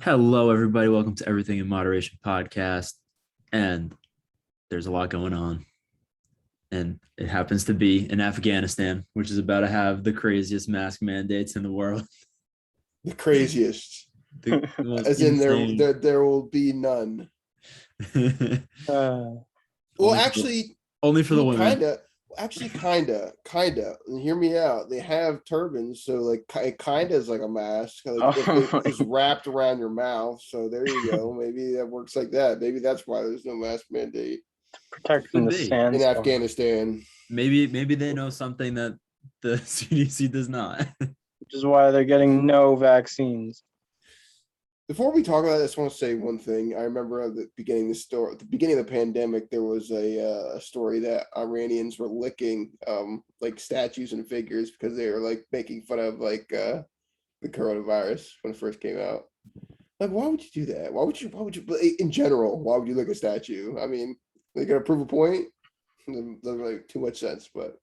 Hello, everybody. Welcome to Everything in Moderation podcast. And there's a lot going on. And it happens to be in Afghanistan, which is about to have the craziest mask mandates in the world. The craziest. The most As in insane. there will be none. Well, Only actually, only for the women. kinda. And hear me out. They have turbans, so like it kinda is like a mask. Like if it is wrapped around your mouth. So there you go. Maybe that works like that. Maybe that's why there's no mask mandate Protect from Could the be. in sandstorm. Afghanistan. Maybe they know something that the CDC does not. Which is why they're getting no vaccines. Before we talk about this, I just want to say one thing. I remember at the beginning of the pandemic, there was a story that Iranians were licking like statues and figures because they were like making fun of like the coronavirus when it first came out. Like, why would you do that? Why would you in general, why would you lick a statue? I mean, they're gonna prove a point. Doesn't make too much sense, but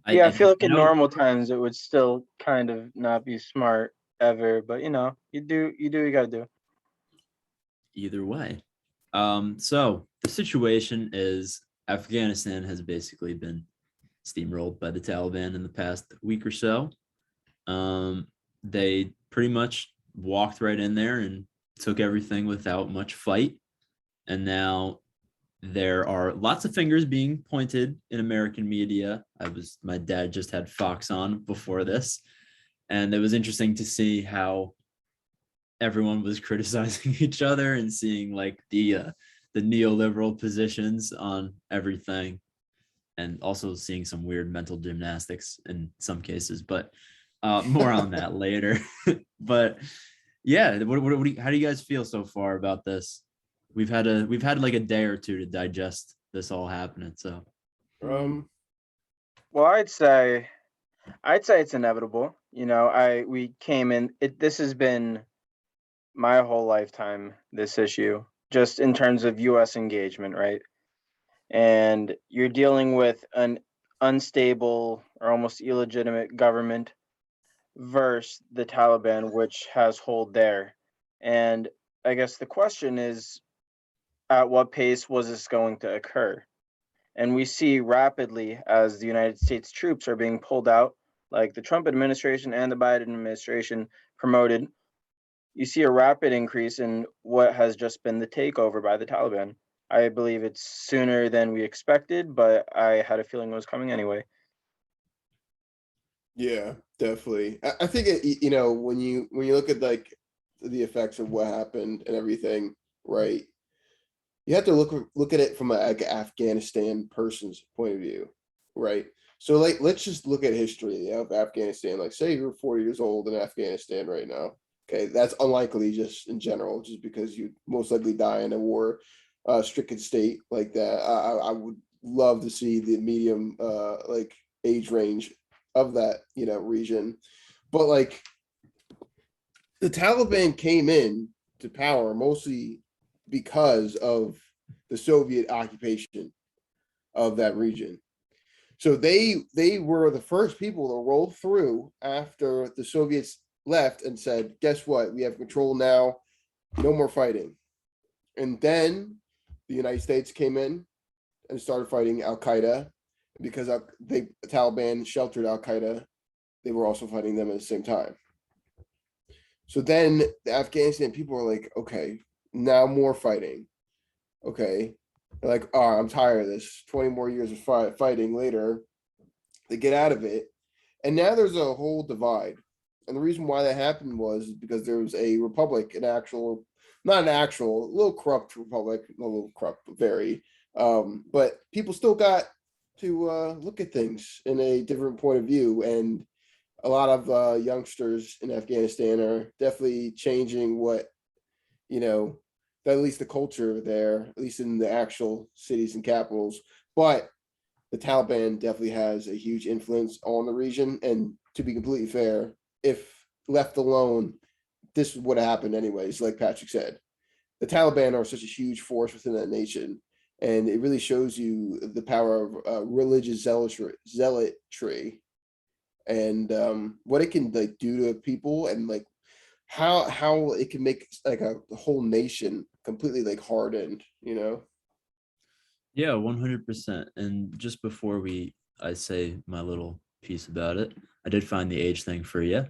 I feel like in normal times it would still kind of not be smart ever, but you do what you gotta do. Either way. So the situation is Afghanistan has basically been steamrolled by the Taliban in the past week or so. They pretty much walked right in there and took everything without much fight. And now there are lots of fingers being pointed in American media. My dad just had Fox on before this, and it was interesting to see how everyone was criticizing each other and seeing like the neoliberal positions on everything, and also seeing some weird mental gymnastics in some cases, but more on that later. But yeah, how do you guys feel so far about this? We've had like a day or two to digest this all happening. So well, I'd say it's inevitable. This has been my whole lifetime, this issue, just in terms of US engagement, right? And you're dealing with an unstable or almost illegitimate government versus the Taliban, which has hold there. And I guess the question is, at what pace was this going to occur? And we see rapidly as the United States troops are being pulled out, like the Trump administration and the Biden administration promoted, you see a rapid increase in what has just been the takeover by the Taliban. I believe it's sooner than we expected, but I had a feeling it was coming anyway. yeah, definitely. I think when you look at like the effects of what happened and everything, right? You have to look at it from an Afghanistan person's point of view, right? So like let's just look at history of Afghanistan. Like say you're 40 years old in Afghanistan right now. Okay, that's unlikely just in general, just because you most likely die in a war stricken state like that. I would love to see the medium like age range of that region, but like the Taliban came in to power mostly because of the Soviet occupation of that region. So they were the first people to roll through after the Soviets left and said, guess what? We have control now. No more fighting. And then the United States came in and started fighting Al Qaeda because the Taliban sheltered Al Qaeda. They were also fighting them at the same time. So then the Afghanistan people were like, okay, now more fighting. Okay. They're like, oh, I'm tired of this. 20 more years of fighting later, they get out of it. And now there's a whole divide. And the reason why that happened was because there was a republic, not an actual, a little corrupt republic, a little corrupt, very. But people still got to look at things in a different point of view. And a lot of youngsters in Afghanistan are definitely changing what, at least the culture there, at least in the actual cities and capitals. But the Taliban definitely has a huge influence on the region. And to be completely fair, if left alone, this would have happened anyways, like Patrick said. The Taliban are such a huge force within that nation. And it really shows you the power of religious zealotry and what it can like do to people and like how it can make like a whole nation completely like hardened, you know? Yeah, 100%. And just before I say my little piece about it, I did find the age thing for you.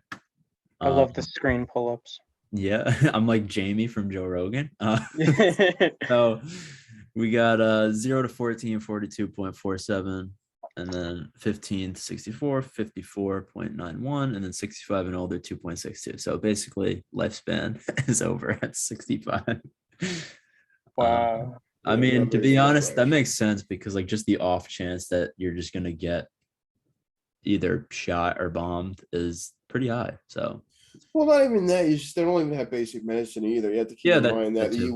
I love the screen pull-ups. Yeah, I'm like Jamie from Joe Rogan. So we got 0 to 14, 42.47, and then 15 to 64, 54.91, and then 65 and older, 2.62. So basically, lifespan is over at 65. Wow. I Yeah, mean, not to very be much honest, that life. makes sense because like just the off chance that you're just gonna get either shot or bombed is pretty high. So Well, not even that. They don't even have basic medicine either. You have to keep yeah, in mind that that too.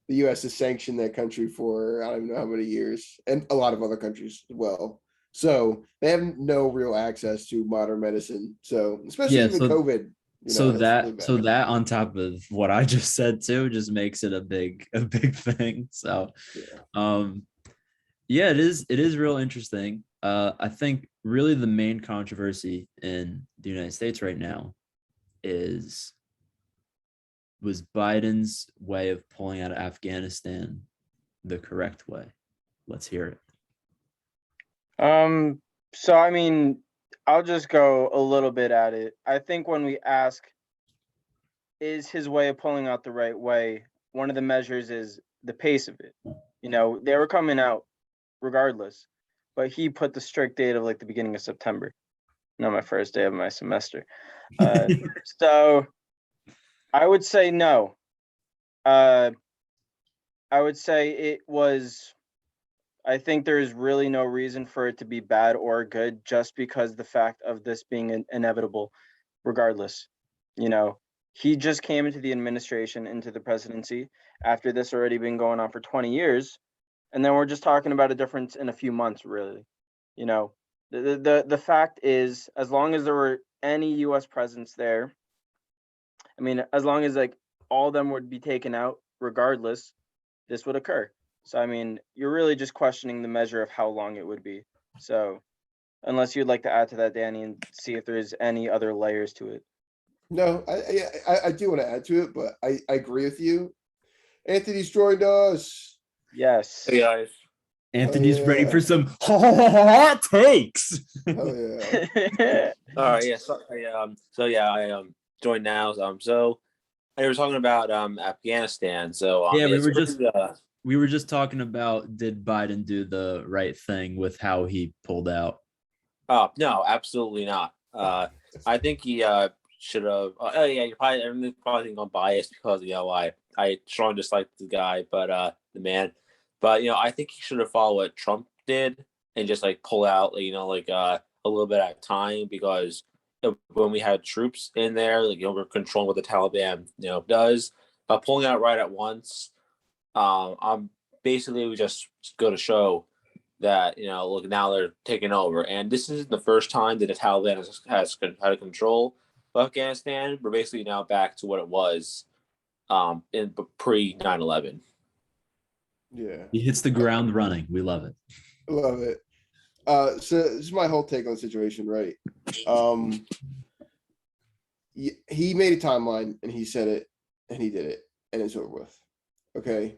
the U.S. has sanctioned that country for I don't even know how many years, and a lot of other countries as well. So they have no real access to modern medicine. So especially Yeah, even so COVID, that's really so bad. that on top of what I just said too just makes it a big thing. So Yeah. um yeah, it is real interesting. I think really the main controversy in the United States right now is was Biden's way of pulling out of Afghanistan the correct way? Let's hear it. So I mean, I'll just go a little bit at it. I think when we ask, is his way of pulling out the right way, one of the measures is the pace of it. They were coming out regardless, but he put the strict date of like the beginning of September, not my first day of my semester. So I would say no. Uh, I would say it was. I think there is really no reason for it to be bad or good just because the fact of this being inevitable, regardless. You know, he just came into the administration, into the presidency after this already been going on for 20 years. And then we're just talking about a difference in a few months, really. You know, the fact is, as long as there were any U.S. presence there, I mean, as long as like all of them would be taken out, regardless, this would occur. So I mean, you're really just questioning the measure of how long it would be. So unless you'd like to add to that, Danny, and see if there's any other layers to it. No, I do want to add to it, but I agree with you. Anthony's joined us. Yes. Hey guys. Anthony's ready for Yeah. some hot takes. Hell yeah. All right, yeah. I joined now. So I was talking about Afghanistan. So Yeah, it's pretty, we were just talking about did Biden do the right thing with how he pulled out? no, absolutely not. I think he should have. Oh yeah, everyone's probably think I'm biased because I strongly dislike the guy, but the man. But I think he should have followed what Trump did and just like pull out, a little bit at a time because when we had troops in there, we're controlling what the Taliban does. Pulling out right at once, I'm basically we just go to show that look, now they're taking over, and this isn't the first time that the Taliban has had control of Afghanistan. We're basically now back to what it was in pre 9/11. Yeah. He hits the ground running. We love it. Love it. So this is my whole take on the situation, right? He made a timeline and he said it and he did it and it's over with. Okay.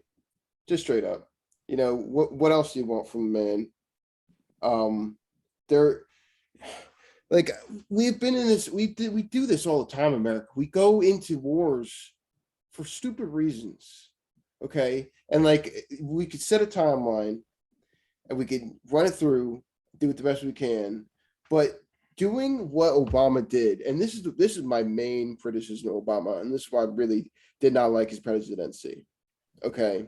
Just straight up. What else do you want from the man? There like we've been in this, we do this all the time, America. We go into wars for stupid reasons. Okay. And like we could set a timeline and we could run it through, do it the best we can. But doing what Obama did, and this is my main criticism of Obama, and this is why I really did not like his presidency. Okay.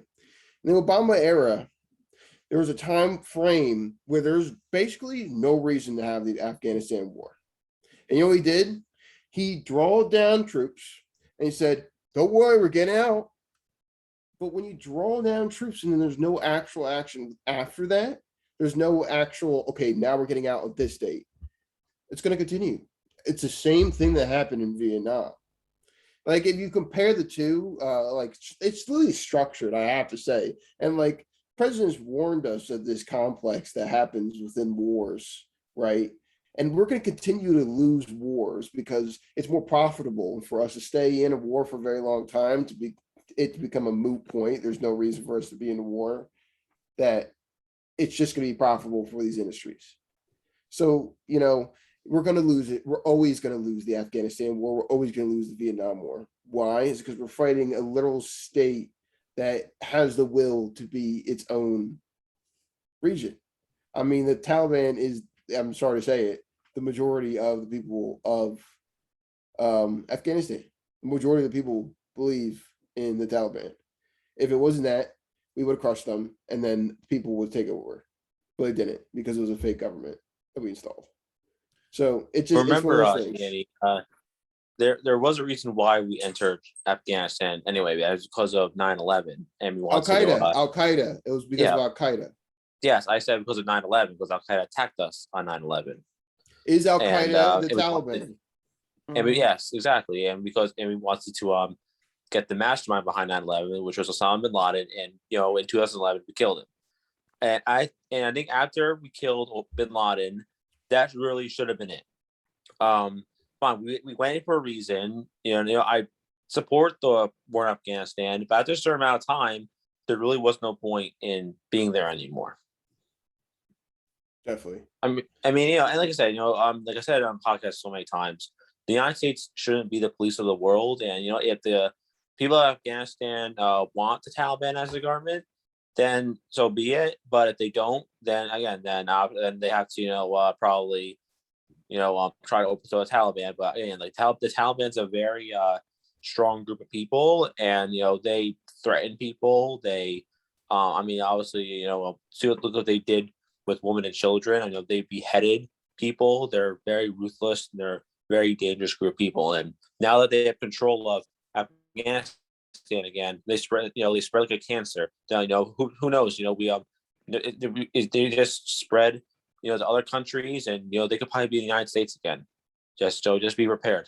In the Obama era, there was a time frame where there's basically no reason to have the Afghanistan war. And you know what he did? He drawed down troops and he said, don't worry, we're getting out. But when you draw down troops and then there's no actual action after that, there's no actual, okay, now we're getting out of this date. It's going to continue. It's the same thing that happened in Vietnam. Like if you compare the two, it's really structured, I have to say. And like presidents warned us of this complex that happens within wars, right? And we're going to continue to lose wars because it's more profitable for us to stay in a war for a very long time to become a moot point. There's no reason for us to be in a war, that it's just going to be profitable for these industries. So, we're going to lose it. We're always going to lose the Afghanistan war. We're always going to lose the Vietnam War. Why? It's because we're fighting a literal state that has the will to be its own region. I mean, the Taliban is, I'm sorry to say it, the majority of the people of Afghanistan. The majority of the people believe in the Taliban. If it wasn't that, we would have crushed them and then people would take over. But they didn't, because it was a fake government that we installed. So it's just, Remember, it's one of those things. Danny, there was a reason why we entered Afghanistan anyway. That was because of 9/11, and we wanted Al Qaeda. It was because of Al Qaeda. Yes, I said because of 9/11, because Al Qaeda attacked us on 9/11. Is Al Qaeda the Taliban? Yes, exactly, and we wanted to get the mastermind behind 9/11, which was Osama bin Laden, and in 2011 we killed him. And I think after we killed bin Laden, that really should have been it. Fine, we went in for a reason. I support the war in Afghanistan, but after a certain amount of time, there really was no point in being there anymore. Definitely. I mean, and like I said, like I said on podcasts so many times, the United States shouldn't be the police of the world. And if the people of Afghanistan want the Taliban as a government, then so be it. But if they don't, then again, then they have to probably try to overthrow the Taliban. But again, like the Taliban's a very strong group of people, and they threaten people. They, obviously, see look what they did with women and children. They beheaded people. They're very ruthless. And they're a very dangerous group of people. And now that they have control of Afghanistan again, they spread like a cancer. Now, who knows? They just spread to other countries, and they could probably be in the United States again. Just be prepared.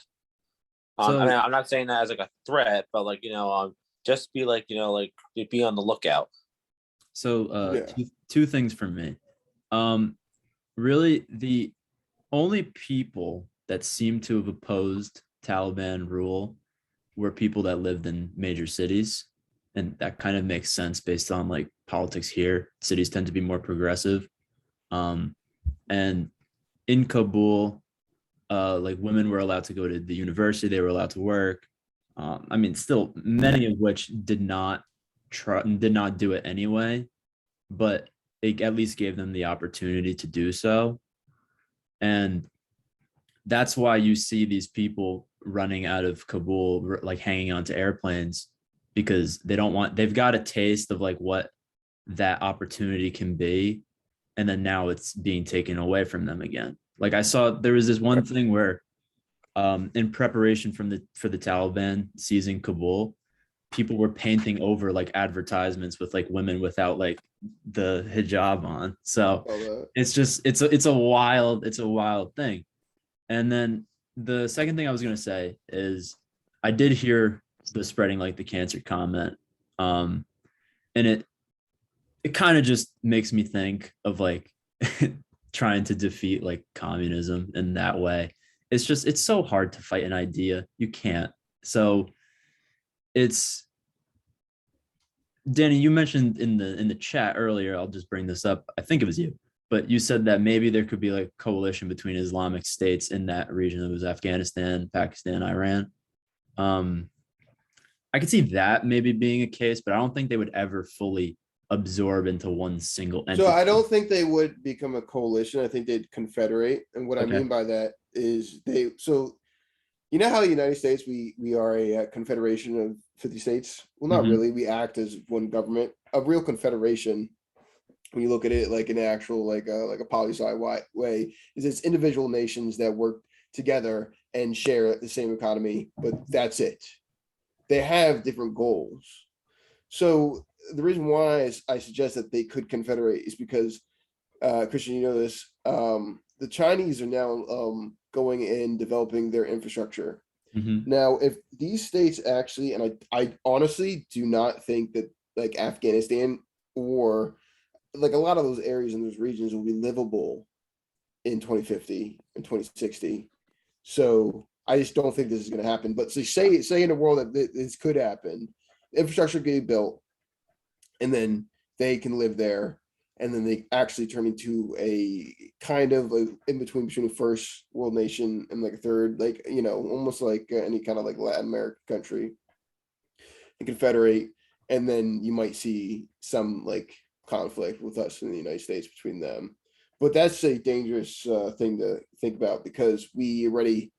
I'm not saying that as like a threat, but just be be on the lookout. So two things from me. Really, the only people that seem to have opposed Taliban rule were people that lived in major cities, and that kind of makes sense based on politics here. Cities tend to be more progressive, and in Kabul, women were allowed to go to the university, they were allowed to work. Still many of which did not do it anyway, but it at least gave them the opportunity to do so. And that's why you see these people running out of Kabul, hanging onto airplanes, because they've got a taste of what that opportunity can be. And then now it's being taken away from them again. I saw there was this one thing where in preparation for the Taliban seizing Kabul, people were painting over advertisements with women without the hijab on. So it's a wild thing. And then the second thing I was going to say is I did hear the spreading the cancer comment. And it kind of just makes me think of trying to defeat communism in that way. It's so hard to fight an idea. You can't. So it's, Danny, you mentioned in the chat earlier, I'll just bring this up, I think it was you, but you said that maybe there could be coalition between Islamic states in that region. It was Afghanistan, Pakistan, Iran. I could see that maybe being a case, but I don't think they would ever fully absorb into one single entity. So I don't think they would become a coalition. I think they'd confederate. And what I mean by that is how the United States, we are a confederation of 50 states. Well, not really. We act as one government. A real confederation, when you look at it in an actual a poli-sci way, is it's individual nations that work together and share the same economy, but that's it. They have different goals. So the reason why I suggest that they could confederate is because, Christian, you know this, the Chinese are now going in developing their infrastructure. Now, if these states actually, and I honestly do not think that Afghanistan or a lot of those areas in those regions will be livable in 2050 and 2060. So I just don't think this is going to happen. But so say in a world that this could happen, infrastructure could be built, and then they can live there, and then they actually turn into a kind of like in between a first world nation and like a third, like, you know, almost like any kind of like Latin American country, and confederate, and then you might see some like conflict with us in the United States between them. But that's a dangerous thing to think about, because we already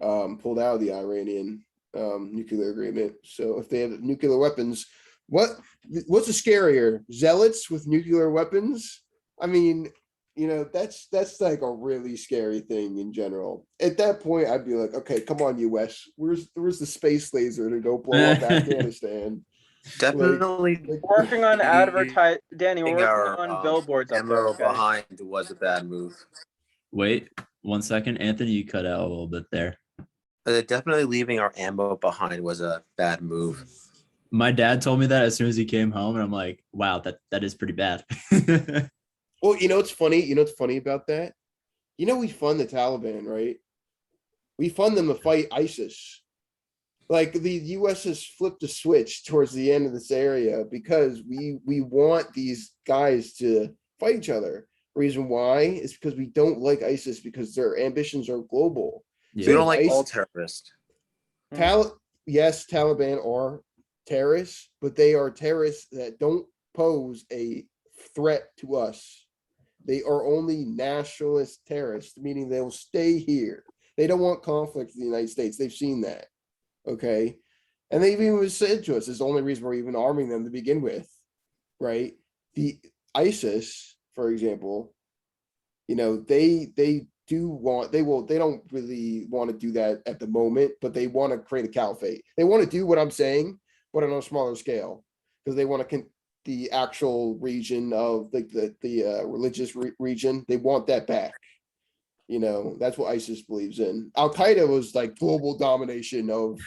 pulled out of the Iranian nuclear agreement. So if they have nuclear weapons, what's the scarier? Zealots with nuclear weapons? I mean, you know, that's like a really scary thing in general. At that point, I'd be like, okay, come on, US, where's the space laser to go blow up Afghanistan? Definitely Working on Danny, we're our working on billboards up there. ammo Okay? behind was a bad move. Wait 1 second, Anthony, you cut out a little bit there. Definitely leaving our ammo behind was a bad move. My dad told me that as soon as he came home, and I'm like, wow, that is pretty bad. Well, you know, it's funny. You know what's funny about that? You know, we fund the Taliban, right? We fund them to fight ISIS. Like the US has flipped a switch towards the end of this area because we want these guys to fight each other. Reason why is because we don't like ISIS because their ambitions are global. Yeah. We don't like all terrorists. Yes, Taliban are terrorists, but they are terrorists that don't pose a threat to us. They are only nationalist terrorists, meaning they will stay here. They don't want conflict in the United States. They've seen that. Okay. And they even said to us, it's the only reason we're even arming them to begin with. Right. The ISIS, for example, you know, they don't really want to do that at the moment, but they want to create a caliphate. They want to do what I'm saying, but on a smaller scale, because they want to the actual region of like the religious region. They want that back. You know, that's what ISIS believes in. Al Qaeda was like global domination of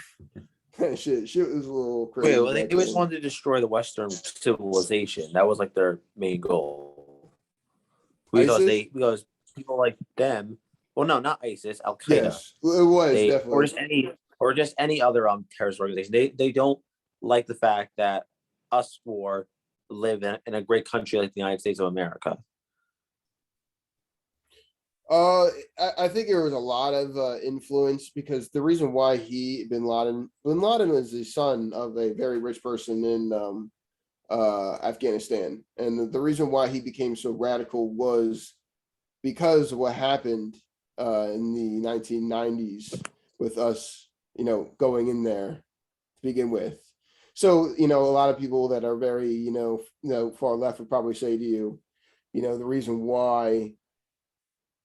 shit. Shit was a little crazy. Wait, well, they always wanted to destroy the Western civilization. That was like their main goal. Because people like them. Well, no, not ISIS. Al Qaeda. Yes, it was definitely, or just any other terrorist organization. They don't like the fact that us four live in a great country like the United States of America. I think there was a lot of influence, because the reason why Bin Laden was the son of a very rich person in Afghanistan, and the reason why he became so radical was because of what happened in the 1990s with us, you know, going in there to begin with. So, you know, a lot of people that are very, you know, far left would probably say to you, you know, the reason why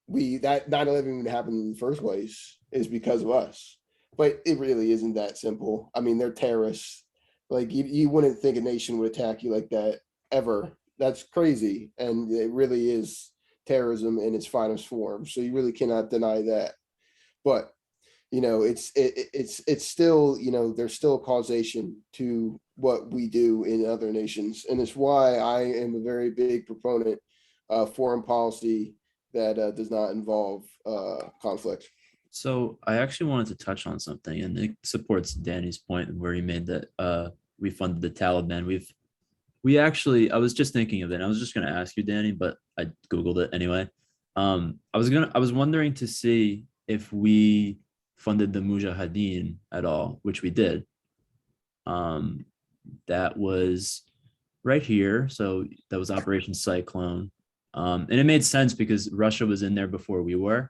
that 9/11 even happened in the first place is because of us. But it really isn't that simple. I mean, they're terrorists. Like you wouldn't think a nation would attack you like that ever. That's crazy. And it really is terrorism in its finest form. So you really cannot deny that. But you know, it's still, you know, there's still a causation to what we do in other nations. And it's why I am a very big proponent of foreign policy that does not involve conflict. So I actually wanted to touch on something, and it supports Danny's point where he made that we funded the Taliban. I was just thinking of it. I was just going to ask you, Danny, but I Googled it anyway. I was wondering to see if we funded the Mujahideen at all, which we did. That was right here. So that was Operation Cyclone. And it made sense because Russia was in there before we were.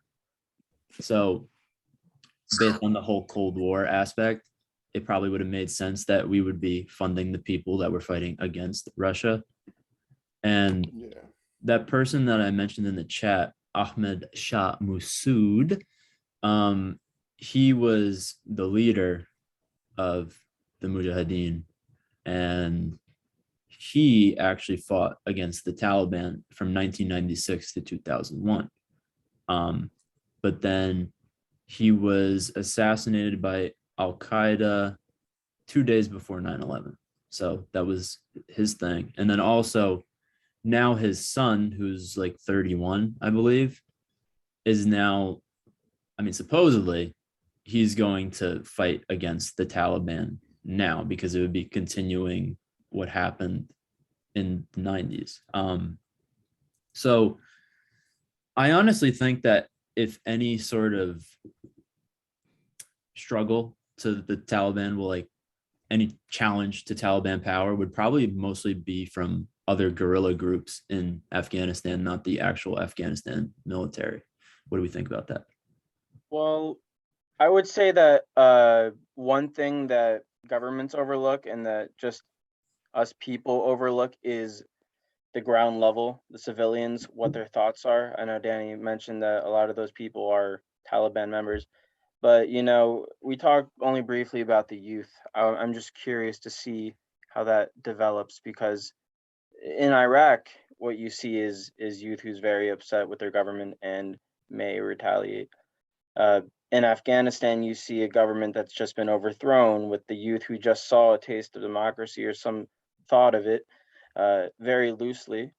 So based on the whole Cold War aspect, it probably would have made sense that we would be funding the people that were fighting against Russia. And that person that I mentioned in the chat, Ahmed Shah Massoud, he was the leader of the Mujahideen, and he actually fought against the Taliban from 1996 to 2001. But then he was assassinated by Al Qaeda 2 days before 9/11. So that was his thing. And then also now his son, who's like 31, I believe, is now, I mean, supposedly he's going to fight against the Taliban now because it would be continuing what happened in the 90s. So I honestly think that if any sort of struggle to the Taliban will, like, any challenge to Taliban power would probably mostly be from other guerrilla groups in Afghanistan, not the actual Afghanistan military. What do we think about that? Well, I would say that one thing that governments overlook and that just us people overlook is the ground level, the civilians, what their thoughts are. I know Danny mentioned that a lot of those people are Taliban members, but we talked only briefly about the youth. I'm just curious to see how that develops, because in Iraq, what you see is youth who's very upset with their government and may retaliate. In Afghanistan, you see a government that's just been overthrown with the youth who just saw a taste of democracy or some thought of it, very loosely.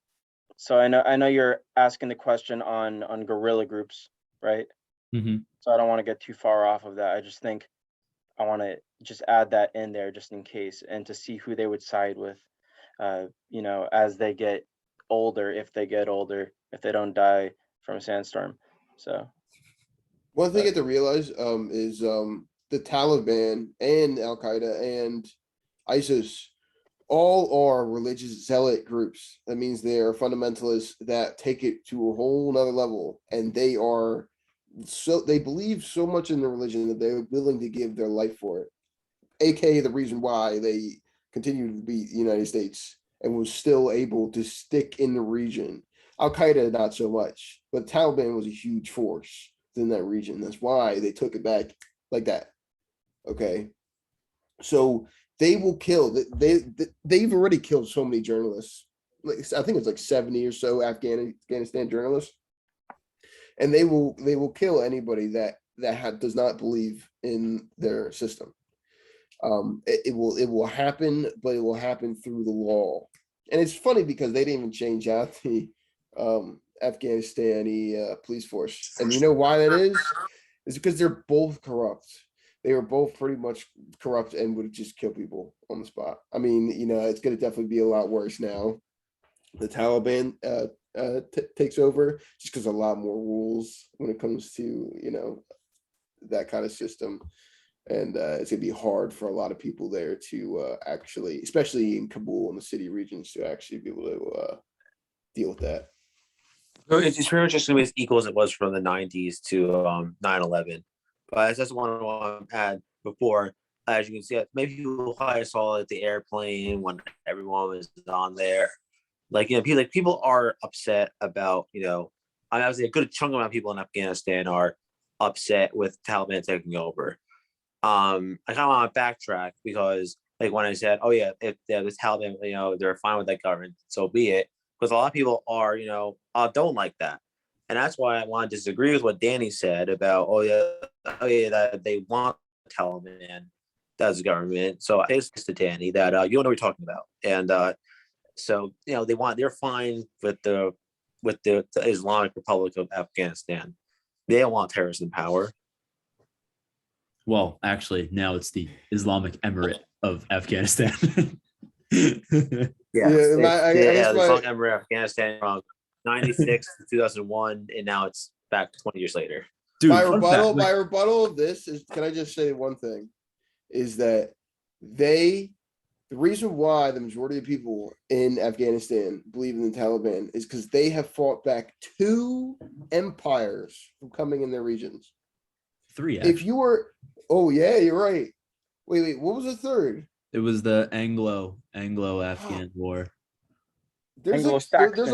So I know you're asking the question on guerrilla groups, right? Mm-hmm. So I don't want to get too far off of that. I just think I want to just add that in there just in case, and to see who they would side with, as they get older, if they get older, if they don't die from a sandstorm. So One thing you have to realize is the Taliban and Al Qaeda and ISIS all are religious zealot groups. That means they are fundamentalists that take it to a whole nother level, and they believe so much in their religion that they're willing to give their life for it. AKA the reason why they continue to beat the United States and was still able to stick in the region. Al Qaeda, not so much, but Taliban was a huge force in that region. That's why they took it back like that. Okay. So they will kill. They've already killed so many journalists. Like, I think it's like 70 or so Afghanistan journalists, and they will kill anybody that does not believe in their system. It will happen, but it will happen through the law. And it's funny because they didn't even change out the Afghanistani police force, and you know why that is? It's because they're both corrupt. They were both pretty much corrupt and would just kill people on the spot. I mean, it's going to definitely be a lot worse now. The Taliban takes over just because a lot more rules when it comes to that kind of system, and it's gonna be hard for a lot of people there to actually, especially in Kabul and the city regions, to actually be able to deal with that. So it's pretty much just going to be as equal as it was from the 90s to 9/11. But as I want to add before, as you can see, maybe you probably saw at the airplane when everyone was on there. People are upset about, obviously a good chunk of people in Afghanistan are upset with Taliban taking over. I kind of want to backtrack because, like, when I said, oh yeah, if the Taliban, they're fine with that government, so be it. Because a lot of people are, don't like that. And that's why I want to disagree with what Danny said about, oh yeah, that they want Taliban as a government. So I say to Danny that you don't know what you're talking about. And so, they're fine with the Islamic Republic of Afghanistan. They don't want terrorists in power. Well, actually, now it's the Islamic Emirate of Afghanistan. The Islamic Emirate of Afghanistan from 96 to 2001, and now it's back 20 years later. Dude, my rebuttal of this is, can I just say one thing? Is that the reason why the majority of people in Afghanistan believe in the Taliban is because they have fought back 2 empires from coming in their regions. 3, actually. If you were, oh yeah, you're right. Wait, what was the third? It was the Anglo-Afghan War. There's a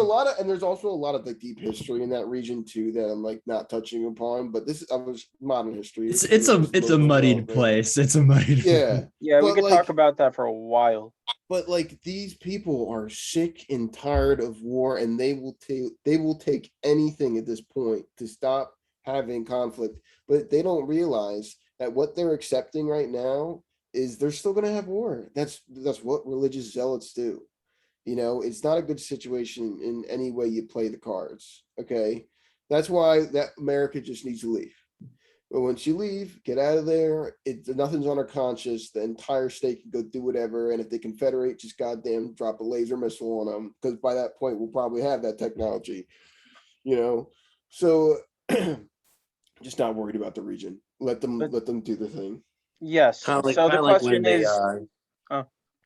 lot of, and there's also a lot of like deep history in that region too that I'm like not touching upon. But this was modern history. It's a muddied place. It's a muddied. Yeah, yeah, we could talk about that for a while. But like, these people are sick and tired of war, and they will take anything at this point to stop having conflict. But they don't realize that what they're accepting right now is they're still going to have war. That's what religious zealots do. It's not a good situation in any way you play the cards. Okay. That's why that America just needs to leave. But once you leave, get out of there. Nothing's on our conscience. The entire state can go do whatever. And if they confederate, just goddamn drop a laser missile on them. Because by that point, we'll probably have that technology. So just not worried about the region. Let them do the thing. Yes. Kind of like, So the when question they is,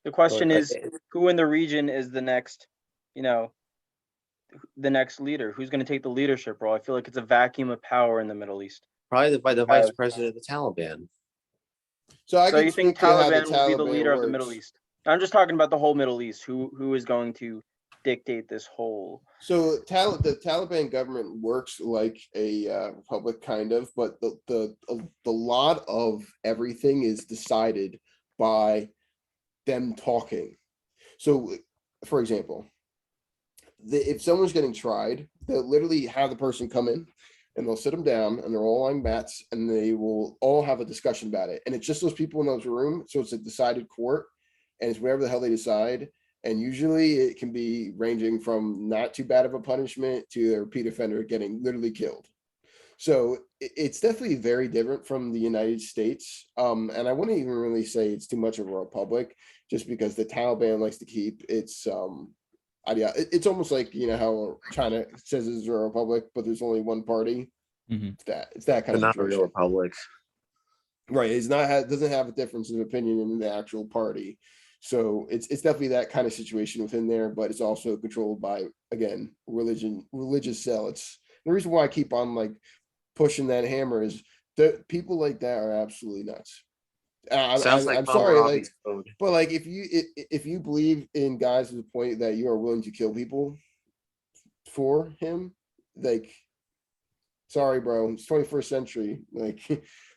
the question is, okay. who in the region is the next, the next leader? Who's going to take the leadership role? I feel like it's a vacuum of power in the Middle East. Probably by the vice president of the Taliban. So you think Taliban will be the leader of the works. Middle East? I'm just talking about the whole Middle East. Who is going to dictate this whole? So the Taliban government works like a republic, kind of, but the lot of everything is decided by them talking. So, for example, if someone's getting tried, they'll literally have the person come in and they'll sit them down and they're all on mats and they will all have a discussion about it. And it's just those people in those room. So it's a decided court and it's whatever the hell they decide. And usually it can be ranging from not too bad of a punishment to a repeat offender getting literally killed. So it's definitely very different from the United States. And I wouldn't even really say it's too much of a republic just because the Taliban likes to keep its it's almost like how China says it's a republic, but there's only one party. Mhm. It's that kind They're of not a real situation. republic. Right. Doesn't have a difference of opinion in the actual party. So it's definitely that kind of situation within there, but it's also controlled by, again, religious zealots. The reason why I keep on like pushing that hammer is that people like that are absolutely nuts. Sounds like I'm sorry, like, Hammurabi's code. but like if you believe in guys to the point that you are willing to kill people for him, like, sorry, bro, it's 21st century. Like,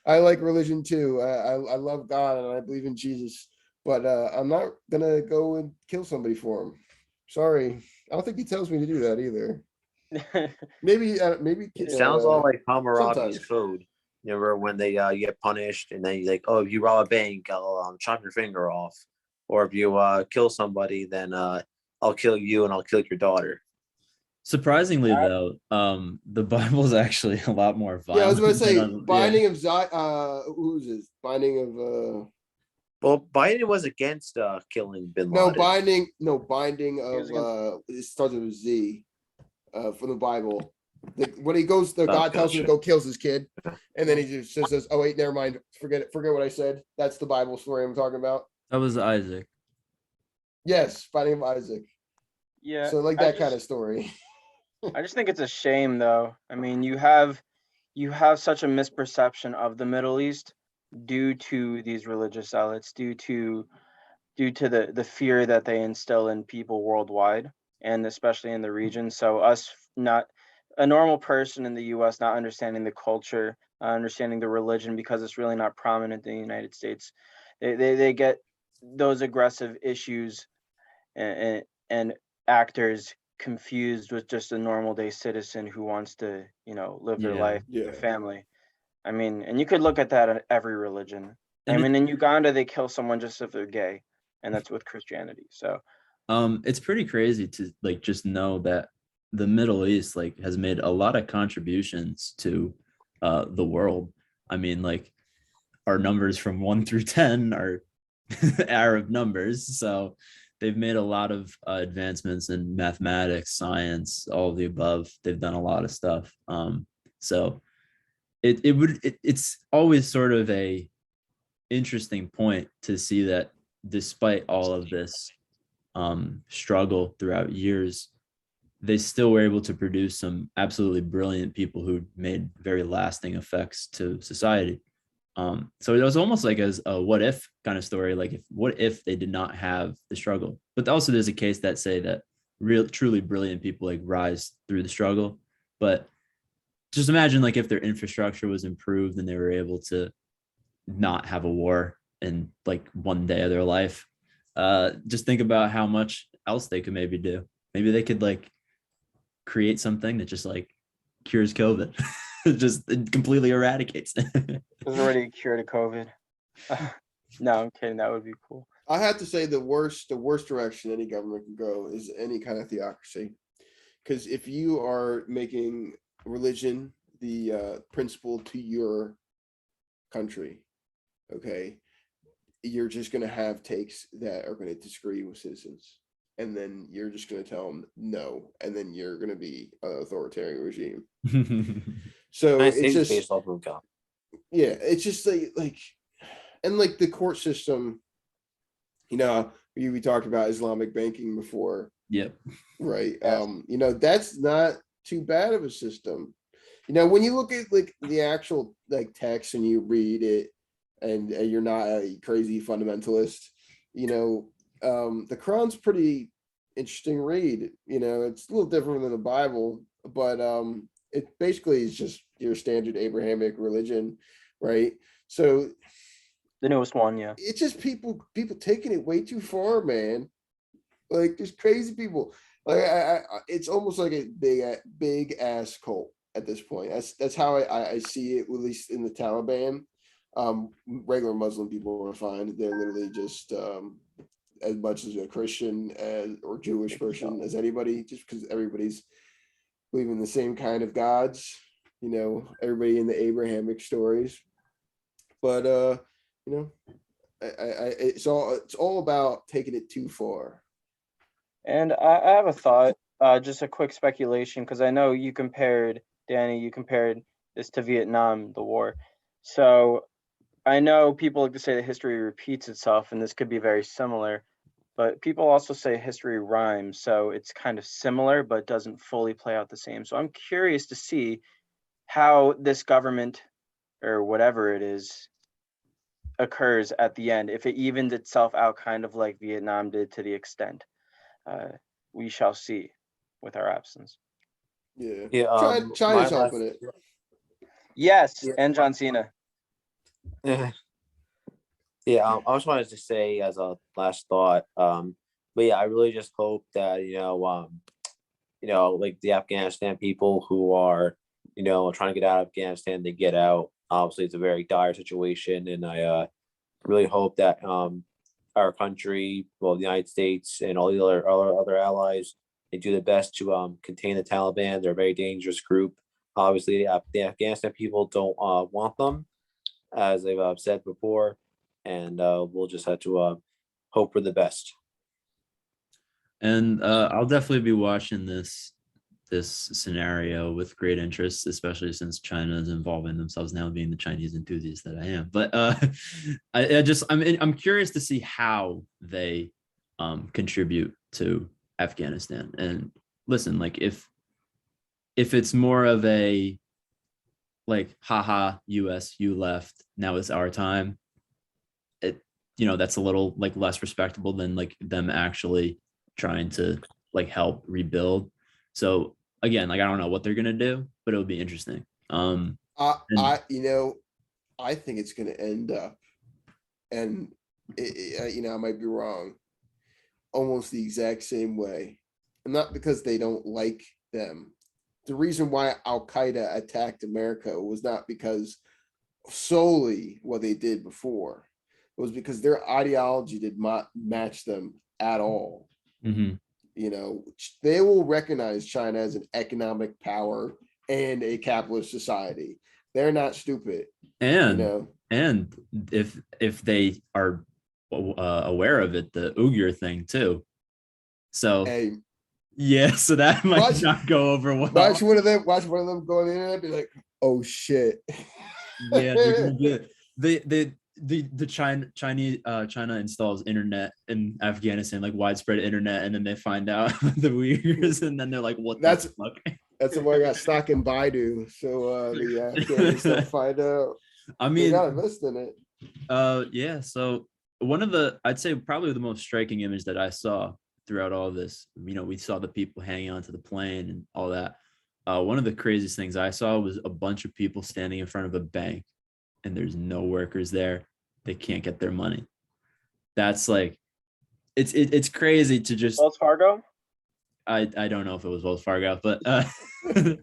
I like religion too. I love God and I believe in Jesus, but I'm not gonna go and kill somebody for him. Sorry, I don't think he tells me to do that either. Maybe It sounds all like Hammurabi's sometimes. code. You remember when they get punished and then you like, oh, if you rob a bank, I'll chop your finger off, or if you kill somebody, then I'll kill you and I'll kill your daughter. Surprisingly, though, the Bible is actually a lot more violent. Yeah, I was going to say than binding of who's this? Binding of Well, Biden was against killing Bin Laden. binding of it starts with a Z from the Bible. When he goes, God tells him to go kills his kid, and then he just says, "Oh wait, never mind, forget what I said." That's the Bible story I'm talking about. That was Isaac. Yes, binding of Isaac. Yeah. So like that kind of story. I just think it's a shame, though. I mean, you have such a misperception of the Middle East due to these religious zealots, due to the fear that they instill in people worldwide, and especially in the region. So not a normal person in the U.S. not understanding the culture, understanding the religion, because it's really not prominent in the United States. They get those aggressive issues and actors confused with just a normal day citizen who wants to, live their life, their family. I mean, and you could look at that in every religion. I mean, in Uganda, they kill someone just if they're gay, and that's with Christianity. So, it's pretty crazy to like just know that the Middle East like has made a lot of contributions to the world. I mean, like our numbers from 1 through 10 are Arab numbers, so they've made a lot of advancements in mathematics, science, all of the above. They've done a lot of stuff. So it's always sort of a interesting point to see that despite all of this struggle throughout years, they still were able to produce some absolutely brilliant people who made very lasting effects to society. So it was almost like as a what if kind of story, like what if they did not have the struggle? But also there's a case that say that truly brilliant people like rise through the struggle. But just imagine like if their infrastructure was improved and they were able to not have a war in like one day of their life. Just think about how much else they could maybe do. Maybe they could like create something that just like cures COVID. Just completely eradicates it. there's already a cure to COVID. No, I'm kidding. That would be cool. I have to say the worst direction any government can go is any kind of theocracy. Because if you are making religion, the principle to your country, okay, you're just going to have takes that are going to disagree with citizens. And then you're just going to tell them no. And then you're going to be an authoritarian regime. So United it's States just, based off of God. yeah, it's just like, and like the court system, you know, we talked about Islamic banking before, Yep. right? Yes. You know, that's not too bad of a system. You know, when you look at like the actual like text and you read it, and you're not a crazy fundamentalist, you know, the Quran's pretty interesting read. You know, it's a little different than the Bible, but it basically is just your standard Abrahamic religion, right? So The newest one, yeah. it's just people taking it way too far, man. Like there's crazy people. Like it's almost like a big ass cult at this point. That's how I see it, at least in the Taliban. Regular Muslim people are fine. They're literally just as much as a Christian or Jewish person as anybody, just because everybody's believing the same kind of gods. You know, everybody in the Abrahamic stories. But you know, it's all about taking it too far. And I have a thought, just a quick speculation, because I know you compared, Danny, you compared this to Vietnam, the war. So I know people like to say that history repeats itself, and this could be very similar, but people also say history rhymes. So it's kind of similar, but doesn't fully play out the same. So I'm curious to see how this government or whatever it is occurs at the end, if it evens itself out kind of like Vietnam did to the extent. We shall see with our absence. Yeah. Yeah. China's helping it. Yes, Yeah. and John Cena. Yeah. I just wanted to say as a last thought, but yeah, I really just hope that like the Afghanistan people who are, trying to get out of Afghanistan, they get out. Obviously, it's a very dire situation, and I really hope that our country, well, the United States and all the other allies, they do their best to contain the Taliban. They're a very dangerous group. Obviously, the Afghanistan people don't want them, as they've said before, and we'll just have to hope for the best. And I'll definitely be watching this scenario with great interest, especially since China is involving themselves now, being the Chinese enthusiast that I am. But I'm curious to see how they contribute to Afghanistan. And listen, like if it's more of a like, haha, US, you left, now it's our time, that's a little like less respectable than like them actually trying to like help rebuild. So again, like I don't know what they're gonna do, but it'll be interesting. I think it's gonna end up, and I might be wrong, almost the exact same way. And not because they don't like them. The reason why Al Qaeda attacked America was not because solely what they did before. It was because their ideology did not match them at all. Mm-hmm. They will recognize China as an economic power and a capitalist society. They're not stupid. And if they are aware of it, the Uyghur thing too. So yeah, so that might not go over well. Watch one of them going in and be like, "Oh shit!" Yeah, they're gonna get the China installs internet in Afghanistan, like widespread internet, and then they find out the Uyghurs, and then they're like, "What the fuck?" That's why I got stock in Baidu, so the Afghans don't find out. I mean, they got invested in it. Yeah. So I'd say probably the most striking image that I saw throughout all of this, we saw the people hanging onto the plane and all that. One of the craziest things I saw was a bunch of people standing in front of a bank, and there's no workers there. They can't get their money. That's like, it's crazy to just. Wells Fargo? I don't know if it was Wells Fargo, but it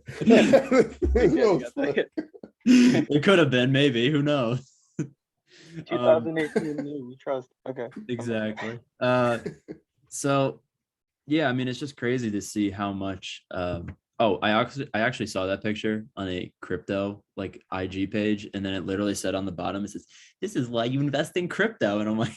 could have been, maybe. Who knows? 2018, we trust. Okay. Exactly. So yeah, I mean, it's just crazy to see how much Oh, I actually saw that picture on a crypto like IG page, and then it literally said on the bottom, it says, "This is why you invest in crypto," and I'm like,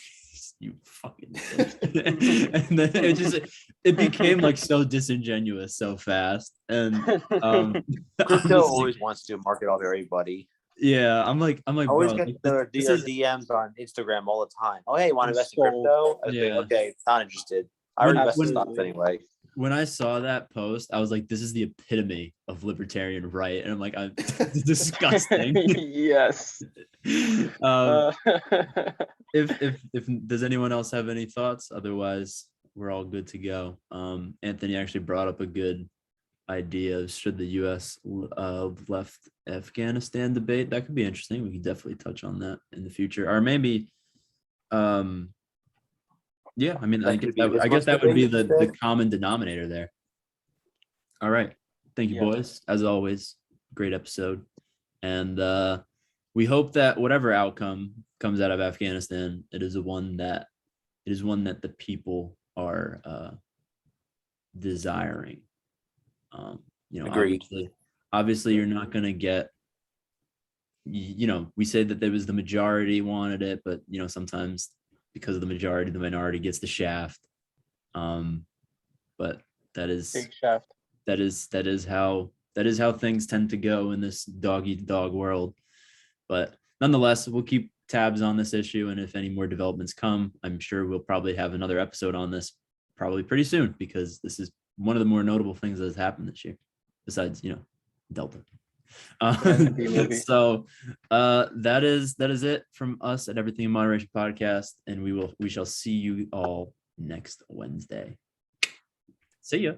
"You fucking." bitch." And then it became like so disingenuous so fast, and I'm Crypto just always like, wants to market off everybody. yeah, I'm like, I always bro, get like, their this is DMs on Instagram all the time. Oh, hey, want to invest in So- crypto? I was like, Yeah. okay, not interested. I When- already invest in when- stocks anyway. when I saw that post, I was like, this is the epitome of libertarian right. And I'm like, I'm disgusting. Yes. um, Uh, if does anyone else have any thoughts? Otherwise, we're all good to go. Anthony actually brought up a good idea of should the US left Afghanistan debate. That could be interesting. We could definitely touch on that in the future. Or maybe yeah, I mean, That I could guess be this that would be month's the debate. common denominator there. All right. Thank you, Yeah. boys. As always, great episode. And we hope that whatever outcome comes out of Afghanistan, it is one that the people are desiring. Agreed. Obviously you're not going to get, we say that there was the majority wanted it, but sometimes because of the majority, the minority gets the shaft. But that is big shaft. that is how things tend to go in this dog eat dog world. But nonetheless, we'll keep tabs on this issue, and if any more developments come, I'm sure we'll probably have another episode on this probably pretty soon, because this is one of the more notable things that has happened this year, besides Delta. the B-movie. So that is it from us at Everything in Moderation Podcast, and we shall see you all next Wednesday. See ya.